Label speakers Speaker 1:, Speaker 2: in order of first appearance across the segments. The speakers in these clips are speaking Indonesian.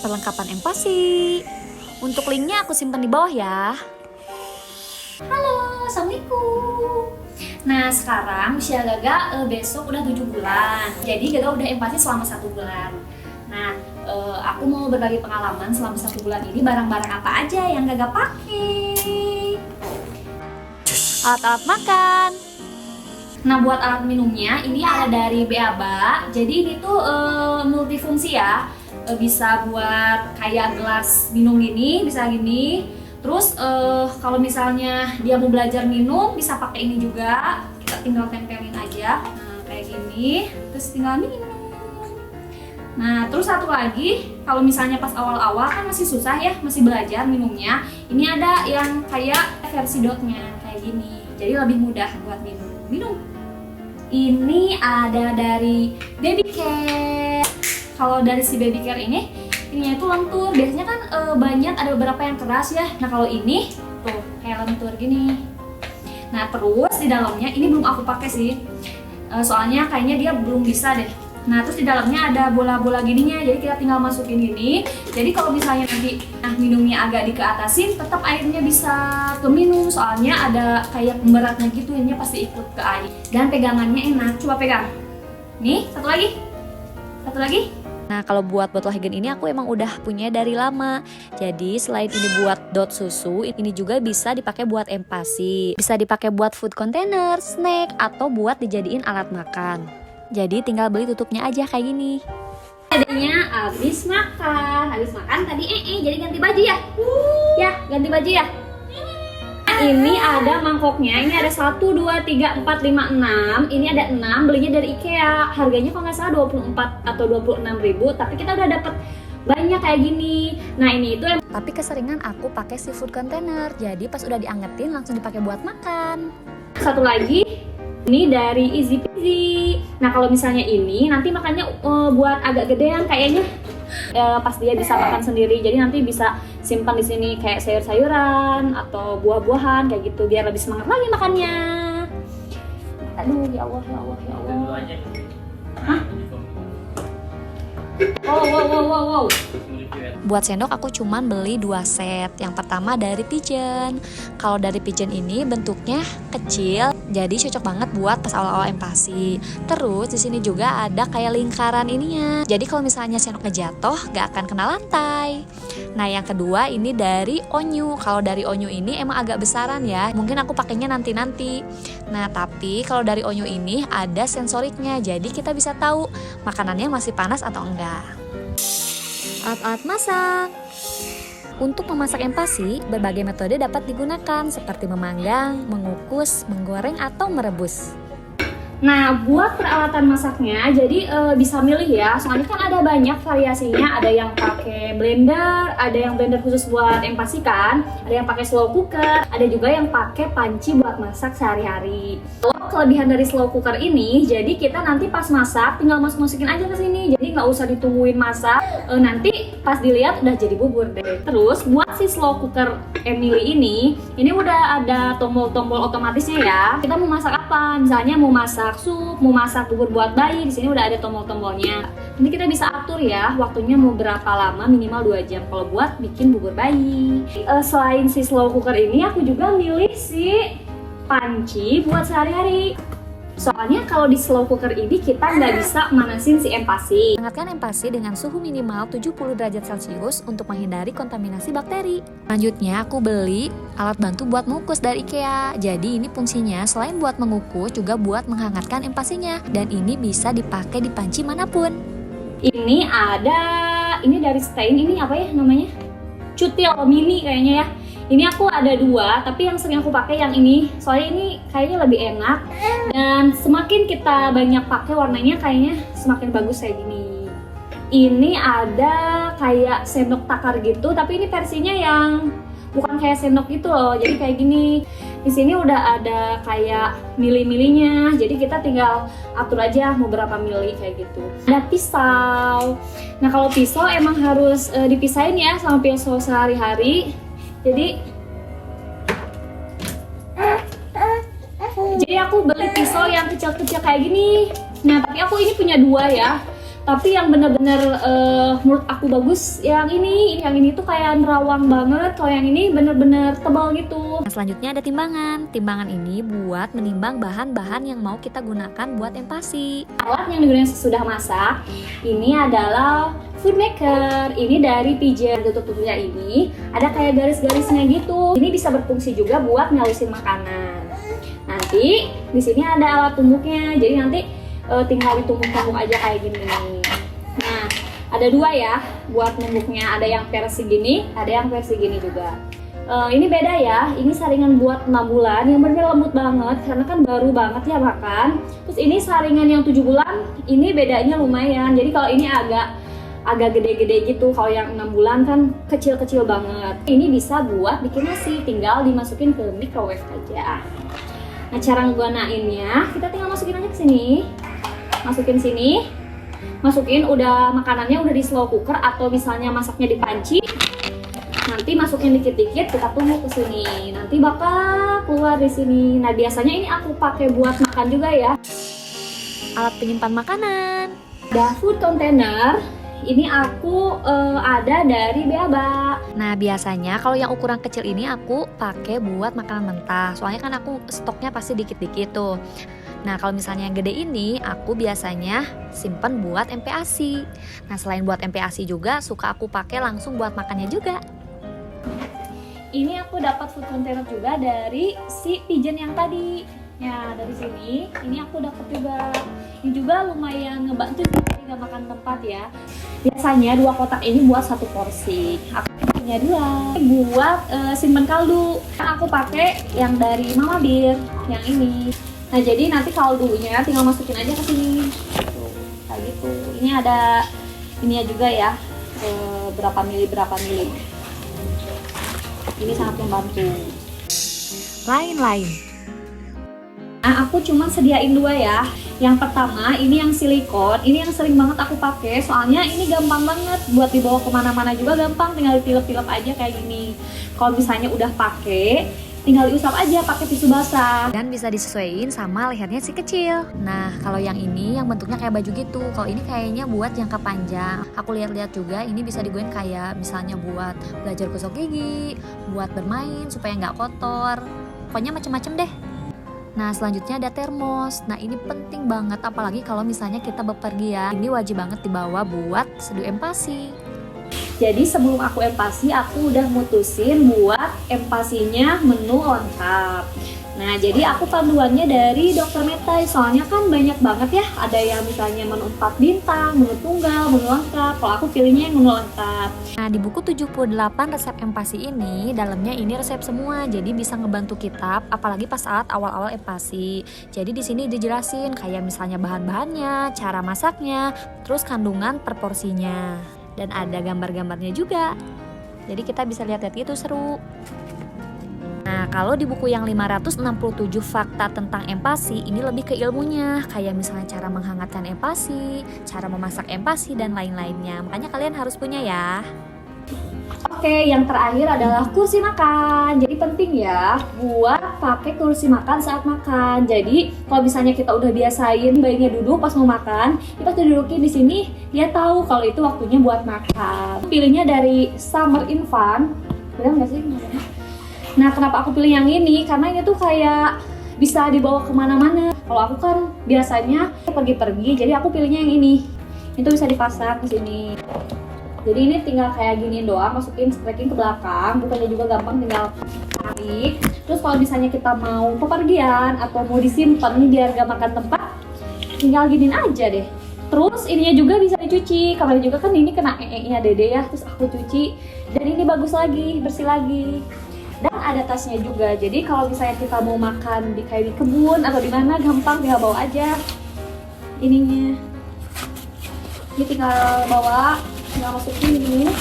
Speaker 1: perlengkapan empasi. Untuk linknya aku simpan di bawah ya. Halo, assalamualaikum. Nah sekarang usia Gaga besok udah 7 bulan. Jadi Gaga udah empasi selama 1 bulan. Nah aku mau berbagi pengalaman selama 1 bulan ini barang-barang apa aja yang Gaga pakai. Alat-alat makan. Nah buat alat minumnya ini ada dari Beaba. Jadi ini tuh multifungsi ya. Bisa buat kayak gelas minum gini, bisa gini. Terus kalau misalnya dia mau belajar minum bisa pakai ini juga. Kita tinggal tempelin aja. Nah kayak gini, terus tinggal minum. Nah terus satu lagi, kalau misalnya pas awal-awal kan masih susah ya, masih belajar minumnya. Ini ada yang kayak versi dotnya kayak gini. Jadi lebih mudah buat minum. Ini ada dari Baby Care. Kalau dari si Baby Care ininya itu lentur. Biasanya kan banyak ada beberapa yang keras ya. Nah kalau ini tuh kayak lentur gini. Nah terus di dalamnya ini belum aku pakai sih. Soalnya kayaknya dia belum bisa deh. Nah terus di dalamnya ada bola-bola gininya. Jadi kita tinggal masukin gini. Jadi kalau misalnya nanti minumnya agak dikeatasin, tetap airnya bisa ke minum. Soalnya ada kayak pemberatnya gitu, ini pasti ikut ke air. Dan pegangannya enak. Coba pegang. Nih satu lagi. Satu lagi. Nah kalau buat botol Hagen ini aku emang udah punya dari lama. Jadi selain ini buat dot susu, ini juga bisa dipakai buat empasi. Bisa dipakai buat food container, snack, atau buat dijadiin alat makan. Jadi tinggal beli tutupnya aja kayak gini.
Speaker 2: Adanya habis makan tadi jadi ganti baju ya? Ya ganti baju ya? Ini ada mangkoknya, ini ada 1, 2, 3, 4, 5, 6. Ini ada 6, belinya dari IKEA. Harganya kalau nggak salah 24 atau 26 ribu, tapi kita udah dapet banyak kayak gini. Nah ini itu
Speaker 1: Tapi keseringan aku pakai seafood container. Jadi pas udah diangetin langsung dipakai buat makan.
Speaker 2: satu lagi, ini dari Easy Peasy. Nah kalau misalnya ini nanti makannya buat agak gedean kayaknya. Pas dia bisa makan sendiri, jadi nanti bisa simpan di sini kayak sayur-sayuran atau buah-buahan kayak gitu biar lebih semangat lagi makannya. Aduh ya Allah ya Allah ya Allah. Hah? Wow.
Speaker 1: Buat sendok aku cuman beli 2 set. Yang pertama dari Pigeon. Kalau dari Pigeon ini bentuknya kecil, jadi cocok banget buat pas awal-awal empasi. Terus di sini juga ada kayak lingkaran ininya. Jadi kalau misalnya sendoknya jatuh, gak akan kena lantai. Nah yang kedua ini dari Onyu. Kalau dari Onyu ini emang agak besaran ya. Mungkin aku pakainya nanti-nanti. Nah tapi kalau dari Onyu ini ada sensoriknya. Jadi kita bisa tahu makanannya masih panas atau enggak. Alat-alat masak. Untuk memasak empasi, berbagai metode dapat digunakan seperti memanggang, mengukus, menggoreng, atau merebus.
Speaker 2: Nah, buat peralatan masaknya, jadi bisa milih ya. Soalnya kan ada banyak variasinya. Ada yang pakai blender, ada yang blender khusus buat empasi kan. Ada yang pakai slow cooker, ada juga yang pakai panci buat masak sehari-hari. Kalau kelebihan dari slow cooker ini, jadi kita nanti pas masak tinggal masukin aja ke sini. Jadi nggak usah ditungguin masak. Nanti pas dilihat udah jadi bubur deh. Terus buat si slow cooker Emily ini udah ada tombol-tombol otomatisnya ya. Kita mau masak apa? Misalnya mau masak sup, mau masak bubur buat bayi, di sini udah ada tombol-tombolnya. Nanti kita bisa atur ya waktunya mau berapa lama, minimal 2 jam kalau buat bikin bubur bayi. Selain si slow cooker ini, aku juga milih si panci buat sehari-hari. Soalnya kalau di slow cooker ini kita nggak bisa manasin si empasi.
Speaker 1: Hangatkan empasi dengan suhu minimal 70 derajat Celcius untuk menghindari kontaminasi bakteri. Selanjutnya aku beli alat bantu buat mengukus dari IKEA. Jadi ini fungsinya selain buat mengukus juga buat menghangatkan empasinya. Dan ini bisa dipakai di panci manapun.
Speaker 2: Ini dari Stain, ini apa ya namanya? Cutil mini kayaknya ya. Ini aku ada 2, tapi yang sering aku pakai yang ini. Soalnya ini kayaknya lebih enak. Dan semakin kita banyak pakai warnanya kayaknya semakin bagus kayak gini. Ini ada kayak sendok takar gitu, tapi ini versinya yang bukan kayak sendok gitu loh. Jadi kayak gini. Di sini udah ada kayak mili-milinya. Jadi kita tinggal atur aja mau berapa mili kayak gitu. Ada pisau. Nah, kalau pisau emang harus dipisahin ya sama pisau sehari-hari. Jadi aku beli pisau yang kecil-kecil kayak gini. Nah tapi aku ini punya 2 ya. Tapi yang bener-bener menurut aku bagus yang ini tuh kayak nerawang banget. Kalau yang ini bener-bener tebal gitu.
Speaker 3: Nah, selanjutnya ada timbangan. Timbangan ini buat menimbang bahan-bahan yang mau kita gunakan buat empasi.
Speaker 2: Alat yang digunakan sesudah masak ini adalah food maker. Ini dari Pigeon. Tutup-tutupnya ini ada kayak garis-garisnya gitu. Ini bisa berfungsi juga buat ngalusin makanan. Nanti di sini ada alat tumbuknya. Jadi nanti tinggal ditumbuk-tumbuk aja kayak gini. Nah, ada dua ya buat numbuknya. Ada yang versi gini, ada yang versi gini juga. Ini beda ya. Ini saringan buat 6 bulan yang bener lembut banget karena kan baru banget ya makan. Terus ini saringan yang 7 bulan, ini bedanya lumayan. Jadi kalau ini agak gede-gede gitu. Kalau yang 6 bulan kan kecil-kecil banget. Ini bisa buat bikin nasi, tinggal dimasukin ke microwave aja. Nah, cara ngegunainnya, kita tinggal masukin aja ke sini. Masukin sini. Masukin udah makanannya udah di slow cooker atau misalnya masaknya di panci. Nanti masukin dikit-dikit, kita tunggu ke sini. Nanti bakal keluar di sini. Nah, biasanya ini aku pakai buat makan juga ya.
Speaker 3: Alat penyimpan makanan.
Speaker 2: Ada food container. Ini aku ada dari Beaba.
Speaker 3: Nah, biasanya kalau yang ukuran kecil ini aku pakai buat makanan mentah. Soalnya kan aku stoknya pasti dikit-dikit tuh. Nah, kalau misalnya yang gede ini aku biasanya simpen buat MPASI. Nah, selain buat MPASI juga suka aku pakai langsung buat makannya juga.
Speaker 2: Ini aku dapat food container juga dari si Pigeon yang tadi. Ya, dari sini ini aku dapat juga. Ini juga lumayan ngebantu jadi nggak makan tempat ya. Biasanya 2 kotak ini buat 1 porsi. Aku punya 2 buat simpen kaldu. Aku pakai yang dari Mama Bir yang ini. Nah, jadi nanti kaldunya tinggal masukin aja ke sini. Tuh, kayak gitu. Ini ada ininya juga ya. Berapa mili. Ini sangat membantu.
Speaker 3: Lain-lain.
Speaker 2: Nah, aku cuma sediain 2 ya. Yang pertama, ini yang silikon. Ini yang sering banget aku pakai. Soalnya ini gampang banget buat dibawa kemana-mana juga gampang. Tinggal ditilep-tilep aja kayak gini. Kalau misalnya udah pakai, tinggal diusap aja pakai tisu basah.
Speaker 3: Dan bisa disesuaiin sama lehernya si kecil. Nah, kalau yang ini yang bentuknya kayak baju gitu. Kalau ini kayaknya buat jangka panjang. Aku lihat-lihat juga ini bisa digunakan kayak misalnya buat belajar gosok gigi, buat bermain supaya nggak kotor. Pokoknya macem-macem deh. Nah, selanjutnya ada termos. Nah, ini penting banget apalagi kalau misalnya kita bepergian. Ini wajib banget dibawa buat seduh empasi.
Speaker 2: Jadi sebelum aku empasi, aku udah mutusin buat empasinya menu lengkap. Nah, jadi aku panduannya dari Dr. Metai. Soalnya kan banyak banget ya. Ada yang misalnya menu 4 bintang, menu tunggal, menu lengkap. Kalau aku pilihnya yang menu lengkap.
Speaker 3: Nah, di buku 78 resep empasi ini, dalamnya ini resep semua. Jadi bisa ngebantu kita apalagi pas saat awal-awal empasi. Jadi di sini dijelasin kayak misalnya bahan-bahannya, cara masaknya, terus kandungan per porsinya. Dan ada gambar-gambarnya juga. Jadi kita bisa lihat-lihat gitu, seru. Nah, kalau di buku yang 567 fakta tentang empasi, ini lebih ke ilmunya. Kayak misalnya cara menghangatkan empasi, cara memasak empasi, dan lain-lainnya. Makanya kalian harus punya ya.
Speaker 2: Oke, yang terakhir adalah kursi makan. Jadi penting ya buat pakai kursi makan saat makan. Jadi kalau misalnya kita udah biasain bayinya duduk pas mau makan, pas didudukin di sini, dia tahu kalau itu waktunya buat makan. Pilihnya dari Summer Infant. Benar nggak sih? Nah, kenapa aku pilih yang ini? Karena ini tuh kayak bisa dibawa kemana-mana. Kalau aku kan biasanya pergi-pergi, jadi aku pilihnya yang ini. Itu bisa dipasang di sini. Jadi ini tinggal kayak gini doang, masukin strecking ke belakang, bukannya juga gampang, tinggal tarik. Terus kalau misalnya kita mau pepergian atau mau disimpan biar gak makan tempat, tinggal giniin aja deh. Terus ininya juga bisa dicuci, kemarin juga kan ini kena nya dede ya, terus aku cuci. Dan ini bagus lagi, bersih lagi. Dan ada tasnya juga, jadi kalau misalnya kita mau makan di kayak di kebun atau di mana, gampang tinggal bawa aja ininya. Ini tinggal bawa, tinggal masukin ini.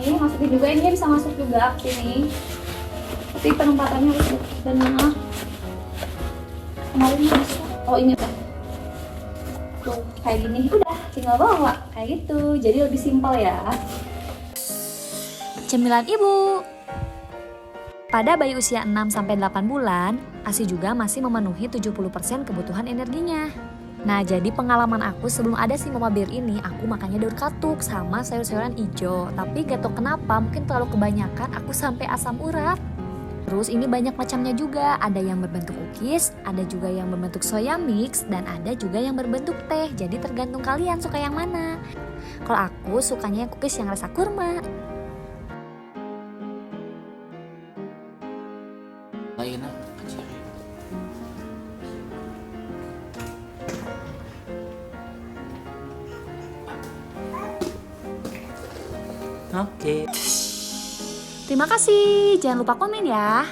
Speaker 2: Ini masukin juga, ini bisa masuk juga ke sini. Tapi penempatannya harus benar. Kemarin bisa. Oh ini udah. Tuh kayak gini, udah tinggal bawa kayak gitu. Jadi lebih simpel ya.
Speaker 3: Cemilan ibu. Pada bayi usia 6-8 bulan, ASI juga masih memenuhi 70% kebutuhan energinya. Nah, jadi pengalaman aku sebelum ada si mama bir ini, aku makannya daun katuk sama sayur-sayuran hijau. Tapi gak tau kenapa, mungkin terlalu kebanyakan aku sampai asam urat. Terus ini banyak macamnya juga, ada yang berbentuk cookies, ada juga yang berbentuk soya mix, dan ada juga yang berbentuk teh. Jadi tergantung kalian suka yang mana. Kalau aku sukanya yang cookies yang rasa kurma.
Speaker 4: Lainnya Oke.
Speaker 3: Terima kasih, jangan lupa komen ya.